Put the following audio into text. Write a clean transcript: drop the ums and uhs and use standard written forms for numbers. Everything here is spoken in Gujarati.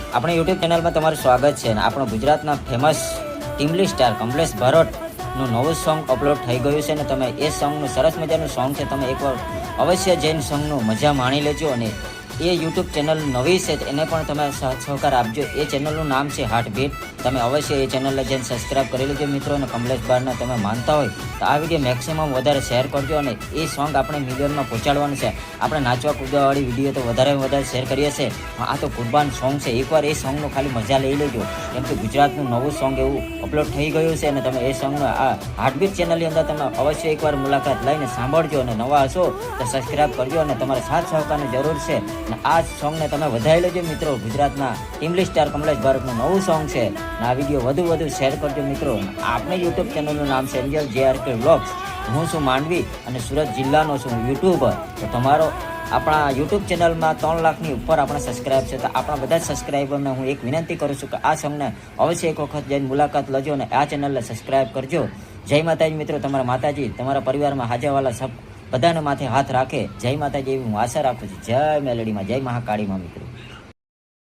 આપણી યુટ્યુબ ચેનલમાં તમારું સ્વાગત છે અને આપણો ગુજરાતના ફેમસ ટીમલી સ્ટાર કમલેશ ભરતનું નવું સોંગ અપલોડ થઈ ગયું છે અને તમે એ સોંગનું સરસ મજાનું સોંગ છે, તમે એકવાર અવશ્ય જઈને સોંગનું મજા માણી લેજો. અને એ યુટ્યુબ ચેનલ નવી છે એને પણ તમે સહકાર આપજો. એ ચેનલનું નામ છે હાર્ટબીટ. તમે અવશ્ય એ ચેનલને જઈને સબસ્ક્રાઈબ કરી લેજો મિત્રો. અને કમલેશ બારને તમે માનતા હોય તો આ વિડીયો મેક્સિમમ વધારે શેર કરજો. અને એ સોંગ આપણે મિલિયનમાં પહોંચાડવાનું છે. આપણે નાચવા કૂદવાવાળી વિડીયો તો વધારે શેર કરીએ છીએ, આ તો કુરબાન સોંગ છે. એકવાર એ સોંગનું ખાલી મજા લઈ લેજો, કેમ કે ગુજરાતનું નવું સોંગ એવું અપલોડ થઈ ગયું છે. અને તમે એ સોંગનું આ હાર્ટબીટ ચેનલની અંદર તમે અવશ્ય એકવાર મુલાકાત લઈને સાંભળજો. અને નવા હશો તો સબસ્ક્રાઈબ કરજો અને તમારા સાથ સહકારની જરૂર છે. અને આ સોંગને તમે વધારી લેજો મિત્રો. ગુજરાતના ટીમલી સ્ટાર કમલેશ ભરતનું નવું સોંગ છે અને આ વિડીયો વધુ શેર કરજો મિત્રો. આપણે યુટ્યુબ ચેનલનું નામ છે એન્જલ JRK વ્લોગ્સ. હું છું માંડવી અને સુરત જિલ્લાનો છું યુટ્યુબર. તો તમારો આપણા યુટ્યુબ ચેનલમાં 3 લાખની ઉપર આપણા સબસ્ક્રાઈબ છે. તો આપણા બધા જ સબસ્ક્રાઈબરને હું એક વિનંતી કરું છું કે આ સોંગને અવશ્ય એક વખત જઈને મુલાકાત લેજો અને આ ચેનલને સબસ્ક્રાઈબ કરજો. જય માતાજી મિત્રો. તમારા માતાજી તમારા પરિવારમાં હાજાવાલા સબ બધાને માથે હાથ રાખે. જય માતાજી એવી હું આશા રાખું છું. જય મેલડીમાં, જય મહાકાળીમાં મિત્રો.